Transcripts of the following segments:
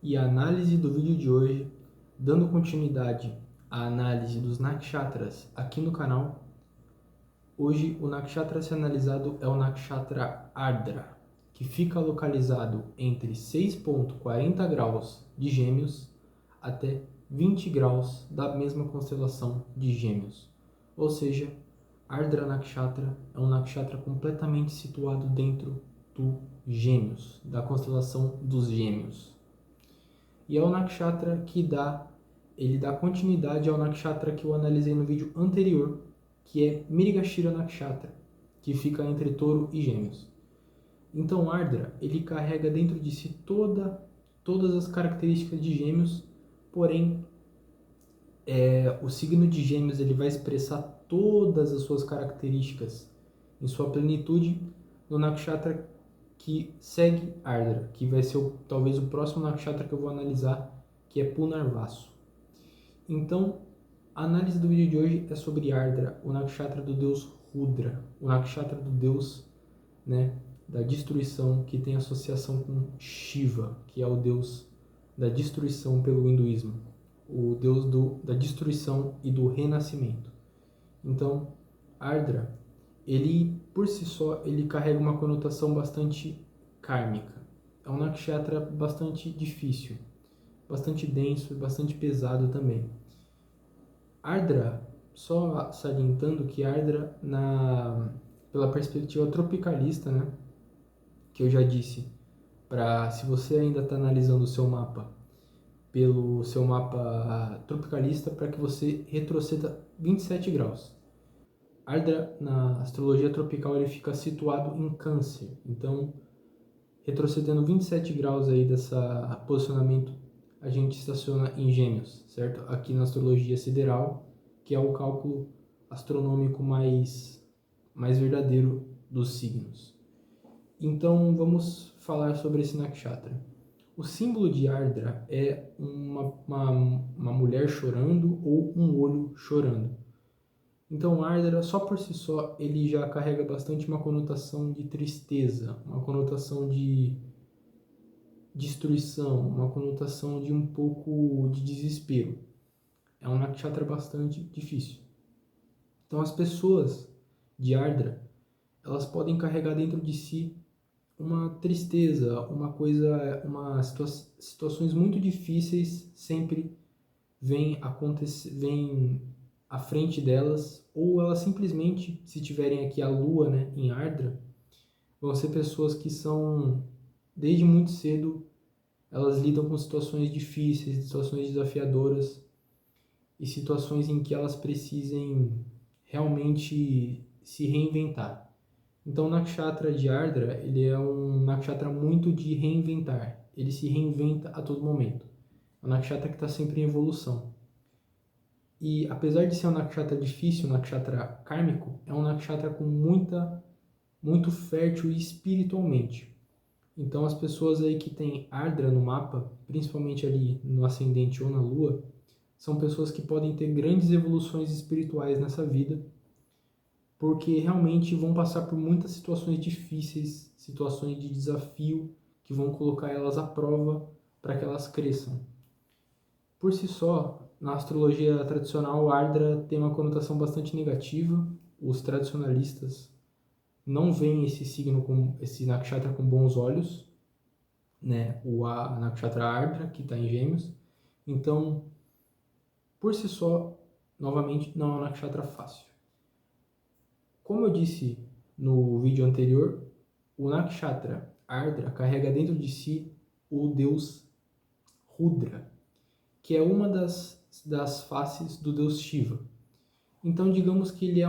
e a análise do vídeo de hoje, dando continuidade à análise dos nakshatras aqui no canal. Hoje o nakshatra a ser analisado é o nakshatra Ardra, que fica localizado entre 6,40 graus de Gêmeos até 20 graus da mesma constelação de Gêmeos. Ou seja, Ardra Nakshatra é um nakshatra completamente situado dentro do Gêmeos, da constelação dos Gêmeos. E é o nakshatra que dá continuidade ao nakshatra que eu analisei no vídeo anterior, que é Mrigashira Nakshatra, que fica entre Touro e Gêmeos. Então Ardra, ele carrega dentro de si todas as características de Gêmeos, porém o signo de Gêmeos ele vai expressar todas as suas características em sua plenitude no nakshatra que segue Ardra, que vai ser talvez o próximo nakshatra que eu vou analisar, que é Punarvasu. Então, a análise do vídeo de hoje é sobre Ardra, o nakshatra do deus Rudra, o nakshatra do deus, da destruição, que tem associação com Shiva, que é o deus da destruição pelo hinduísmo, o deus da destruição e do renascimento. Então, Ardra, ele por si só, ele carrega uma conotação bastante kármica. É um nakshatra bastante difícil, bastante denso e bastante pesado também. Ardra, só salientando que Ardra, pela perspectiva tropicalista, que eu já disse, se você ainda está analisando o seu mapa pelo seu mapa tropicalista, para que você retroceda 27 graus. Ardra, na astrologia tropical, ele fica situado em Câncer. Então, retrocedendo 27 graus aí dessa posicionamento, a gente estaciona em Gêmeos, certo? Aqui na astrologia sideral, que é o cálculo astronômico mais verdadeiro dos signos. Então, vamos falar sobre esse nakshatra. O símbolo de Ardra é uma mulher chorando ou um olho chorando. Então, Ardra, só por si só, ele já carrega bastante uma conotação de tristeza, uma conotação de destruição, uma conotação de um pouco de desespero. É um nakshatra bastante difícil. Então, as pessoas de Ardra, elas podem carregar dentro de si uma tristeza, situações muito difíceis sempre vêm à frente delas, ou elas simplesmente, se tiverem aqui a lua, em Ardra, vão ser pessoas que são, desde muito cedo, elas lidam com situações difíceis, situações desafiadoras e situações em que elas precisem realmente se reinventar. Então, o nakshatra de Ardra, ele é um nakshatra muito de reinventar. Ele se reinventa a todo momento. É um nakshatra que está sempre em evolução. E apesar de ser um nakshatra difícil, um nakshatra kármico, é um nakshatra com muito fértil espiritualmente. Então, as pessoas aí que têm Ardra no mapa, principalmente ali no ascendente ou na lua, são pessoas que podem ter grandes evoluções espirituais nessa vida, porque realmente vão passar por muitas situações difíceis, situações de desafio, que vão colocar elas à prova para que elas cresçam. Por si só, na astrologia tradicional, Ardra tem uma conotação bastante negativa. Os tradicionalistas não veem esse nakshatra com bons olhos, o nakshatra Ardra, que está em Gêmeos. Então, por si só, novamente, não é um nakshatra fácil. Como eu disse no vídeo anterior, o nakshatra Ardra carrega dentro de si o deus Rudra, que é uma das faces do deus Shiva. Então, digamos que ele é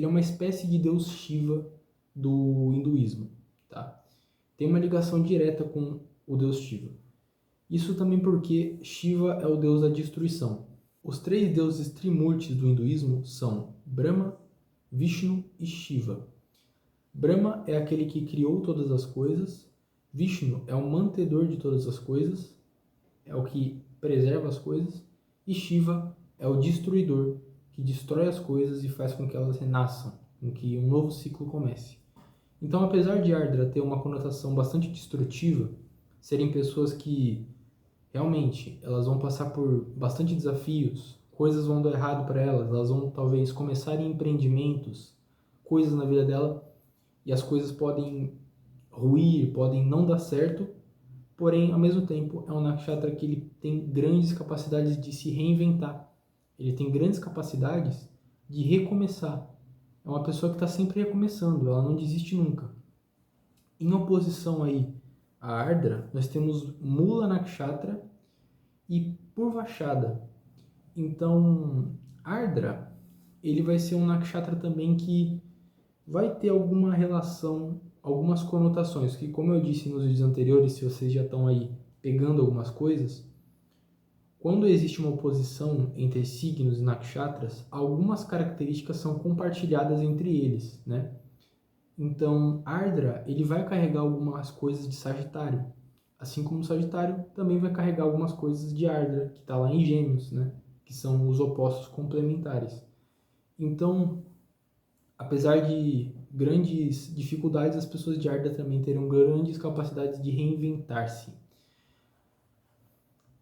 uma espécie de deus Shiva do hinduísmo, tá? Tem uma ligação direta com o deus Shiva. Isso também porque Shiva é o deus da destruição. Os três deuses trimurtis do hinduísmo são Brahma, Vishnu e Shiva. Brahma é aquele que criou todas as coisas, Vishnu é o mantedor de todas as coisas, é o que preserva as coisas, e Shiva é o destruidor, que destrói as coisas e faz com que elas renasçam, com que um novo ciclo comece. Então, apesar de Ardra ter uma conotação bastante destrutiva, serem pessoas que realmente elas vão passar por bastante desafios, coisas vão dar errado para elas, elas vão talvez começar em empreendimentos, coisas na vida dela, e as coisas podem ruir, podem não dar certo, porém, ao mesmo tempo, é um nakshatra que ele tem grandes capacidades de se reinventar, ele tem grandes capacidades de recomeçar. É uma pessoa que está sempre recomeçando, ela não desiste nunca. Em oposição aí a Ardra, nós temos Mula Nakshatra e Purvashada. Então, Ardra, ele vai ser um nakshatra também que vai ter alguma relação, algumas conotações, que como eu disse nos vídeos anteriores, se vocês já estão aí pegando algumas coisas, quando existe uma oposição entre signos e nakshatras, algumas características são compartilhadas entre eles, né? Então, Ardra, ele vai carregar algumas coisas de Sagitário, assim como o Sagitário também vai carregar algumas coisas de Ardra, que está lá em Gêmeos, né? Que são os opostos complementares. Então, apesar de grandes dificuldades, as pessoas de Ardra também terão grandes capacidades de reinventar-se.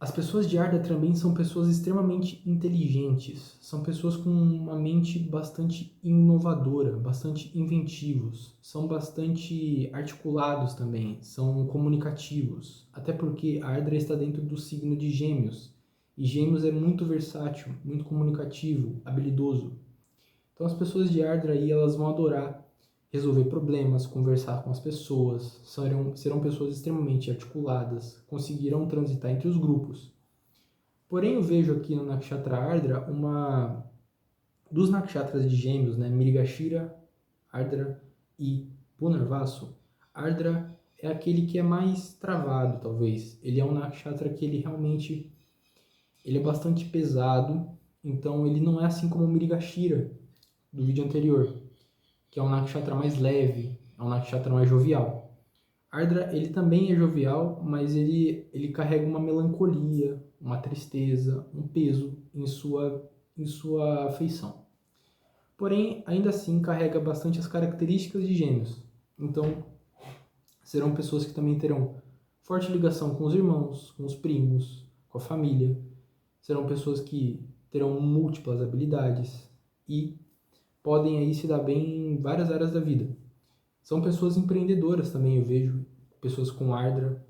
As pessoas de Ardra também são pessoas extremamente inteligentes, são pessoas com uma mente bastante inovadora, bastante inventivos, são bastante articulados também, são comunicativos, até porque Ardra está dentro do signo de Gêmeos, e Gêmeos é muito versátil, muito comunicativo, habilidoso. Então as pessoas de Ardra aí, elas vão adorar resolver problemas, conversar com as pessoas, serão pessoas extremamente articuladas, conseguirão transitar entre os grupos. Porém, eu vejo aqui no Nakshatra Ardra dos nakshatras de Gêmeos, né, Mrigashira, Ardra e Punarvasu. Ardra é aquele que é mais travado, talvez. Ele é um nakshatra que ele é bastante pesado, então ele não é assim como o Mrigashira do vídeo anterior, que é um nakshatra mais leve, é um nakshatra mais jovial. Ardra, ele também é jovial, mas ele carrega uma melancolia, uma tristeza, um peso em sua afeição. Porém, ainda assim, carrega bastante as características de Gêmeos. Então, serão pessoas que também terão forte ligação com os irmãos, com os primos, com a família. Serão pessoas que terão múltiplas habilidades e podem aí se dar bem em várias áreas da vida. São pessoas empreendedoras também, eu vejo, pessoas com Ardra.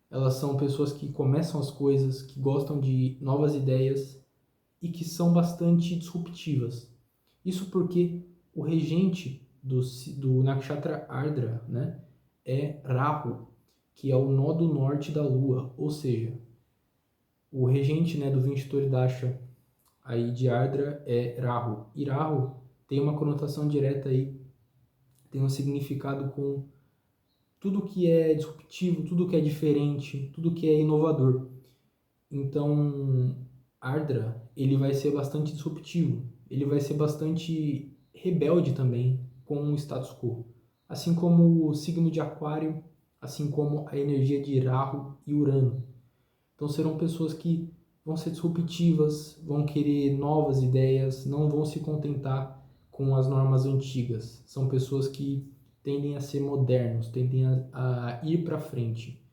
Elas são pessoas que começam as coisas, que gostam de novas ideias e que são bastante disruptivas. Isso porque o regente do Nakshatra Ardra, né, é Rahu, que é o nó do norte da Lua, ou seja, o regente, né, do Vinchitori Dasha aí de Ardra é Rahu. E Rahu tem uma conotação direta aí, tem um significado com tudo que é disruptivo, tudo que é diferente, tudo que é inovador. Então, Ardra, ele vai ser bastante disruptivo, ele vai ser bastante rebelde também com o status quo. Assim como o signo de Aquário, assim como a energia de Rahu e Urano. Então serão pessoas que vão ser disruptivas, vão querer novas ideias, não vão se contentar com as normas antigas. São pessoas que tendem a ser modernos, tendem a ir para frente,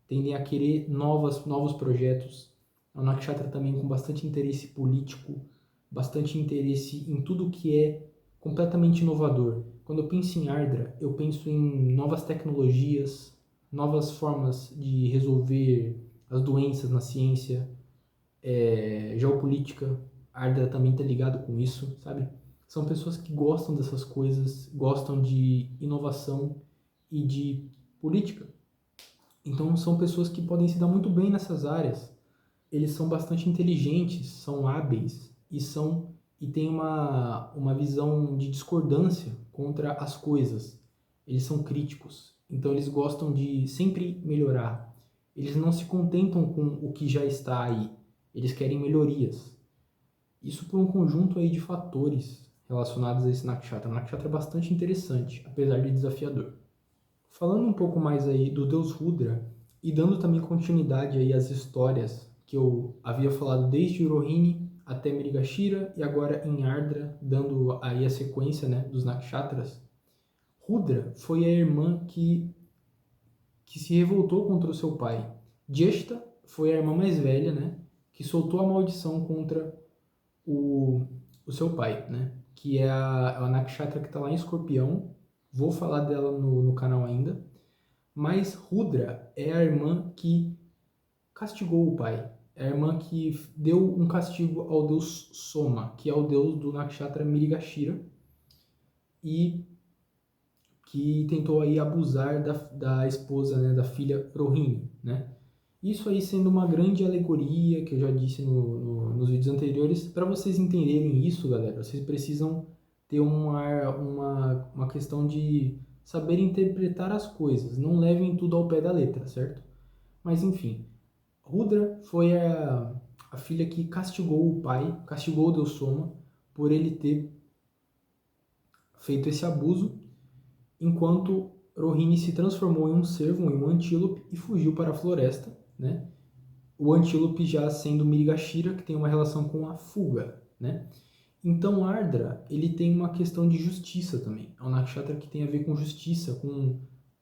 tendem a querer novos projetos. É um nakshatra também com bastante interesse político, bastante interesse em tudo que é completamente inovador. Quando eu penso em Ardra, eu penso em novas tecnologias, novas formas de resolver as doenças na ciência, geopolítica. Ardra também está ligado com isso, sabe? São pessoas que gostam dessas coisas, gostam de inovação e de política. Então são pessoas que podem se dar muito bem nessas áreas. Eles são bastante inteligentes, são hábeis e têm uma visão de discordância contra as coisas. Eles são críticos, então eles gostam de sempre melhorar. Eles não se contentam com o que já está aí, eles querem melhorias. Isso por um conjunto aí de fatores relacionados a esse nakshatra. O nakshatra é bastante interessante, apesar de desafiador. Falando um pouco mais aí do deus Rudra e dando também continuidade aí às histórias que eu havia falado desde Rohini até Mrigashira e agora em Ardra, dando aí a sequência, né, dos nakshatras. Rudra foi a irmã que que se revoltou contra o seu pai. Jeshta foi a irmã mais velha, né, que soltou a maldição contra o seu pai, né, que é a Nakshatra que está lá em Escorpião. Vou falar dela no canal ainda. Mas Rudra é a irmã que castigou o pai. É a irmã que deu um castigo ao deus Soma, que é o deus do Nakshatra Mrigashira, e que tentou aí abusar da esposa, né, da filha Rohini, né? Isso aí sendo uma grande alegoria, que eu já disse nos vídeos anteriores. Para vocês entenderem isso, galera, vocês precisam ter uma questão de saber interpretar as coisas. Não levem tudo ao pé da letra, certo? Mas enfim, Rudra foi a filha que castigou o pai, castigou o deus Soma, por ele ter feito esse abuso, enquanto Rohini se transformou em um cervo, em um antílope, e fugiu para a floresta, né? O antílope já sendo Mrigashira, que tem uma relação com a fuga, né? Então Ardra, ele tem uma questão de justiça também. É um nakshatra que tem a ver com justiça, com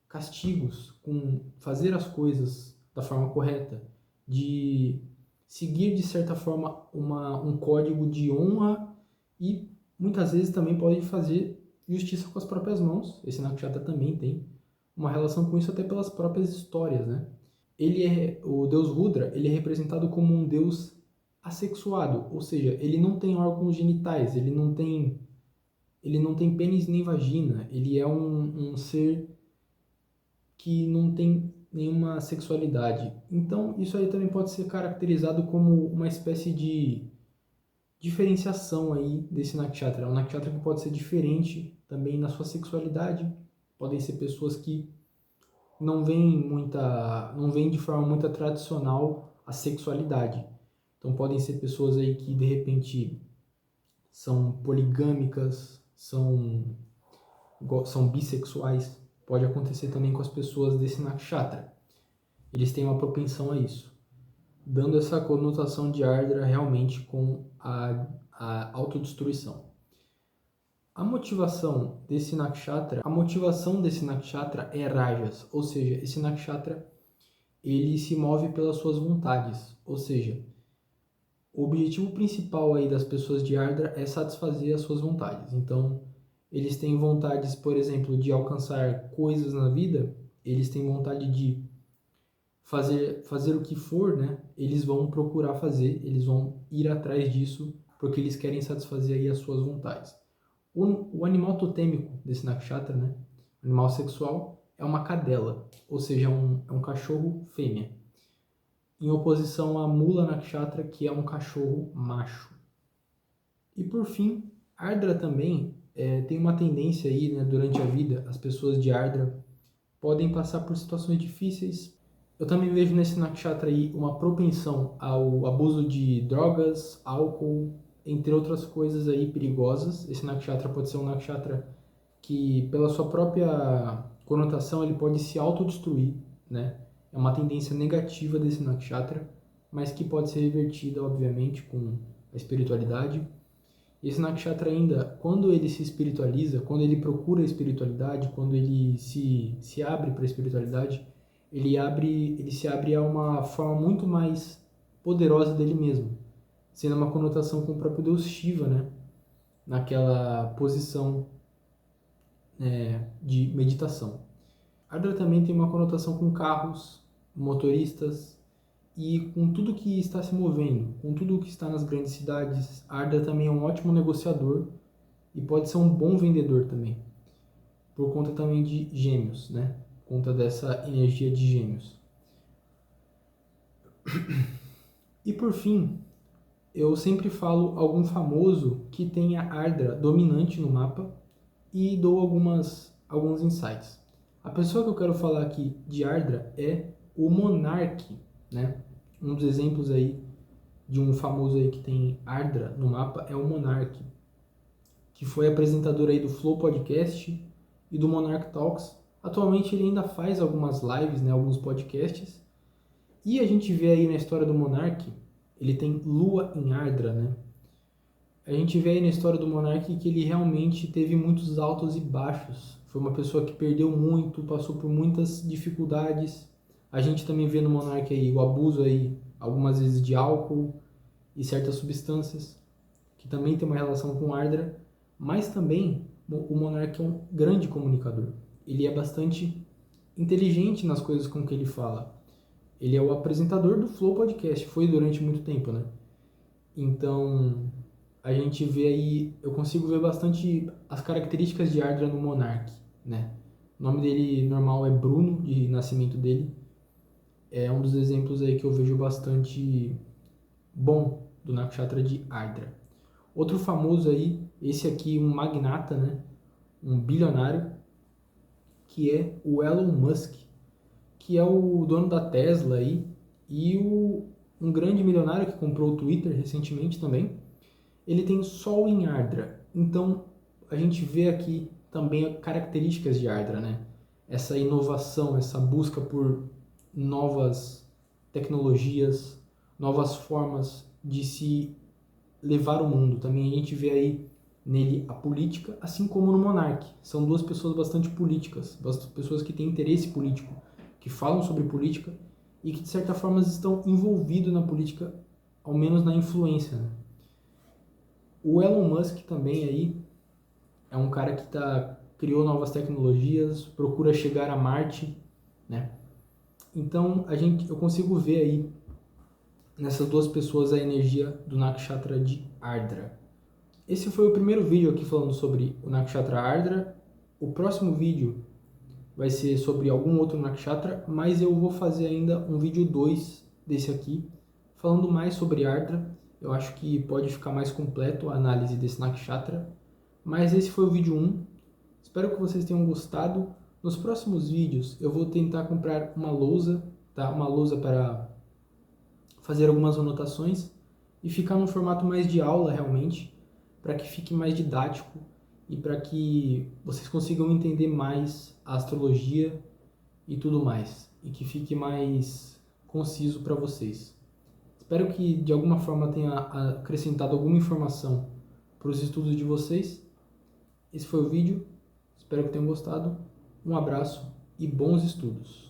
castigos, com fazer as coisas da forma correta, de seguir de certa forma um código de honra, e muitas vezes também pode fazer justiça com as próprias mãos. Esse nakshatra também tem uma relação com isso, até pelas próprias histórias, né? O deus Rudra, ele é representado como um deus assexuado, ou seja, ele não tem órgãos genitais, ele não tem pênis nem vagina, ele é um ser que não tem nenhuma sexualidade. Então, isso aí também pode ser caracterizado como uma espécie de diferenciação aí desse nakshatra. É um nakshatra que pode ser diferente também na sua sexualidade. Podem ser pessoas que não veem de forma muito tradicional a sexualidade. Então podem ser pessoas aí que de repente são poligâmicas, são bissexuais. Pode acontecer também com as pessoas desse nakshatra. Eles têm uma propensão a isso, dando essa conotação de Ardra realmente com a autodestruição. A motivação desse nakshatra é Rajas, ou seja, esse nakshatra ele se move pelas suas vontades, ou seja, o objetivo principal aí das pessoas de Ardra é satisfazer as suas vontades. Então, eles têm vontades, por exemplo, de alcançar coisas na vida, eles têm vontade de fazer o que for, né? Eles vão procurar fazer, eles vão ir atrás disso, porque eles querem satisfazer aí as suas vontades. O animal totêmico desse nakshatra, né? O animal sexual é uma cadela, ou seja, é um cachorro fêmea, em oposição à Mula Nakshatra, que é um cachorro macho. E por fim, Ardra também tem uma tendência aí, né, durante a vida, as pessoas de Ardra podem passar por situações difíceis. Eu também vejo nesse nakshatra aí uma propensão ao abuso de drogas, álcool, entre outras coisas aí perigosas. Esse nakshatra pode ser um nakshatra que, pela sua própria conotação, ele pode se autodestruir, né? É uma tendência negativa desse nakshatra, mas que pode ser revertida, obviamente, com a espiritualidade. Esse nakshatra ainda, quando ele se espiritualiza, quando ele procura a espiritualidade, quando ele se abre para a espiritualidade, ele se abre a uma forma muito mais poderosa dele mesmo, sendo uma conotação com o próprio Deus Shiva, né? Naquela posição de meditação. Ardra também tem uma conotação com carros, motoristas e com tudo que está se movendo, com tudo que está nas grandes cidades. Ardra também é um ótimo negociador e pode ser um bom vendedor também, por conta também de Gêmeos, né? Por conta dessa energia de Gêmeos. E por fim, eu sempre falo algum famoso que tenha Ardra dominante no mapa e dou alguns insights. A pessoa que eu quero falar aqui de Ardra é o Monark, né? Um dos exemplos aí de um famoso aí que tem Ardra no mapa é o Monark, que foi apresentador aí do Flow Podcast e do Monarch Talks. Atualmente ele ainda faz algumas lives, né, alguns podcasts. E a gente vê aí na história do Monark, ele tem Lua em Ardra, né? A gente vê aí na história do Monark que ele realmente teve muitos altos e baixos. foi uma pessoa que perdeu muito, passou por muitas dificuldades. A gente também vê no Monark aí o abuso aí, algumas vezes de álcool e certas substâncias, que também tem uma relação com Ardra, mas também o Monark é um grande comunicador. Ele é bastante inteligente nas coisas com que ele fala. Ele é o apresentador do Flow Podcast, foi durante muito tempo, né? Então, a gente vê aí, eu consigo ver bastante as características de Ardra no Monark, né? O nome dele normal é Bruno, de nascimento dele. É um dos exemplos aí que eu vejo bastante bom do Nakshatra de Ardra. Outro famoso aí, esse aqui um magnata, né? Um bilionário, que é o Elon Musk, que é o dono da Tesla aí, e um grande milionário que comprou o Twitter recentemente também. Ele tem Sol em Ardra, então a gente vê aqui também características de Ardra, né? Essa inovação, essa busca por novas tecnologias, novas formas de se levar o mundo. Também a gente vê aí nele a política, assim como no Monark. São duas pessoas bastante políticas, pessoas que têm interesse político, que falam sobre política e que de certa forma estão envolvidos na política, ao menos na influência, né? O Elon Musk também aí é um cara que criou novas tecnologias, procura chegar a Marte, né? Então eu consigo ver aí nessas duas pessoas a energia do Nakshatra de Ardra. Esse foi o primeiro vídeo aqui falando sobre o Nakshatra Ardra. O próximo vídeo vai ser sobre algum outro Nakshatra, mas eu vou fazer ainda um vídeo 2 desse aqui, falando mais sobre Ardra. Eu acho que pode ficar mais completo a análise desse Nakshatra. Mas esse foi o vídeo 1. Espero que vocês tenham gostado. Nos próximos vídeos eu vou tentar comprar uma lousa, tá? Uma lousa para fazer algumas anotações e ficar num formato mais de aula realmente, para que fique mais didático e para que vocês consigam entender mais a astrologia e tudo mais, e que fique mais conciso para vocês. Espero que de alguma forma tenha acrescentado alguma informação para os estudos de vocês. Esse foi o vídeo, espero que tenham gostado. Um abraço e bons estudos!